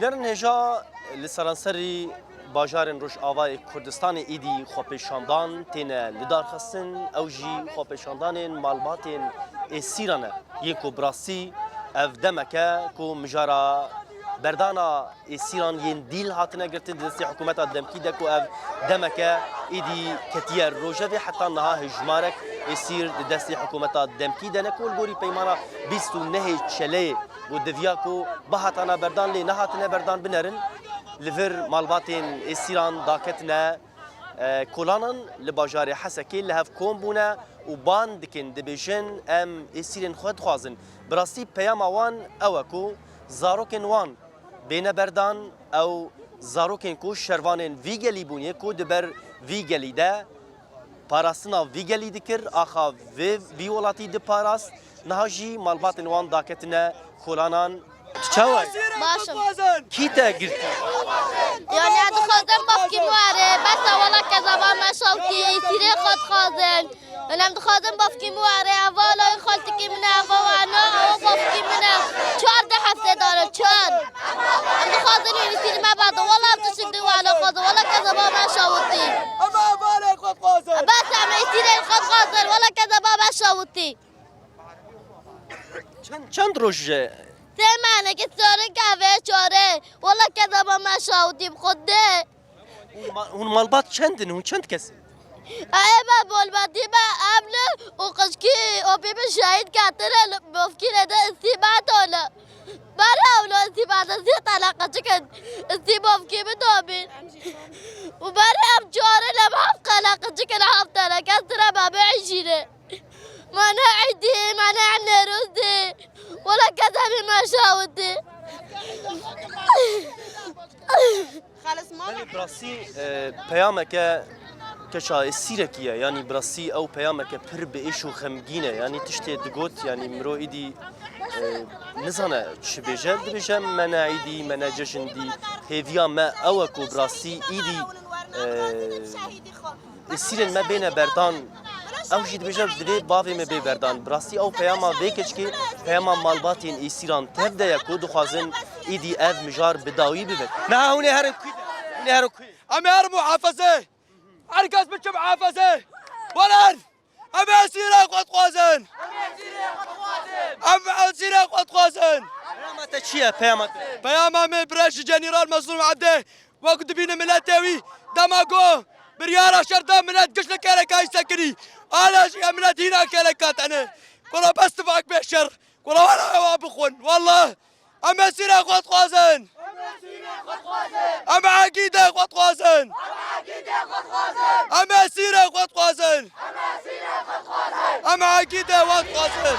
درن هجا لسرانسری باجارن روش آوای کردستان ایدی خوپیشاندان تین لدار خستن او جی خوپیشاندان مالباتین سیرانه یکو براسی اف دمکه کو مجارا بردانا سیران ین دیل هاتنه گرتن دستی حکومت دمکی دکو اف دمکه ایدی کتیر روجه حتی نها هجمارک سیر دستی حکومت دمکی دنه کول گوری پیمانا 29 چله و دویاکو بهاتانا بردان لی نهاتنه بردان بنرن لفر مالباتین سیران داکتنا کولانن لباجار حسکی لهف کون بونه و بان دکن دبیجن ام سیرین خود خوازن براستی پیام وان اوکو زاروکن وان بین بردان او زاروکن کو شروانن ویگلی بونیه کو دبر ویگلی ده پاراستنا ویگلی دکر آخا وی ولاتی ده پاراست نهاجی مالباتین وان داکتنا کولانان چاوی باشم کیتا گرتی یعنی از خودم بافکی مواره بس اولا که زبان مشالتی سیره خود خوازن من خودم بافکی مواره اولا این خالتی که منه اولا او بافکی منه 14 هفته داره 4 من خودم این سیره ما بعد والا تشکری والا خود والا که زبان مشالتی اما اولا خود خوازن بس همه سیره خود خوازن والا که زبان مشالتی چند روز منه که ساره کفه چاره والا که زبان مشالتی بخوده اون مالبات چندن اون چند کسی با بولبادی با ابل و قشکی و بیم شهید کتره بفکر ده استیبات اولا برای اولا استیبات ازی طلاقه چکن استیبافکی بدابین و برای هم جاره لبحف قلاقه چکن هفتره کسره بابه عشیره منه عیدی منه عنه روزی ولا کسبی مشاودی ولی براسی پیامک کشا سیرکیه یعنی براسی او پیامک پر به ایش و خمگینه یعنی تشتی دگوت یعنی مرو ایدی نزانه چه بیجه دبیجه من عیدی من جشندی هیویا ما اوکو براسی ایدی سیرن ما بین بردان او جید بیجه دبی باوی ما بی بردان براسی او پیاما ویکش که پیاما مالباتین ای سیران تفده یکو دخوازن ایدی اف مجار بداوی ببید نه هونی هرم کویده هونی هرم کویده اما هر محافظه اركز بتشب حافظه ولد اما سيره قد خوازن اما سيره قد خوازن پیامت چیه پیامت بياما من برش جنرال مظلوم عبده وقت بينا ملاتاوي دماغو بريارة شرطة ملات قشلة كالكا يسكني انا شيء ملات هنا كالكات انا كلا بس تفاك بشر كلا ولا بخون والله اما سيره قد خوازن اما عقيدة قد خوازن اما سيره قد خوازن اما عقيدة قد خوازن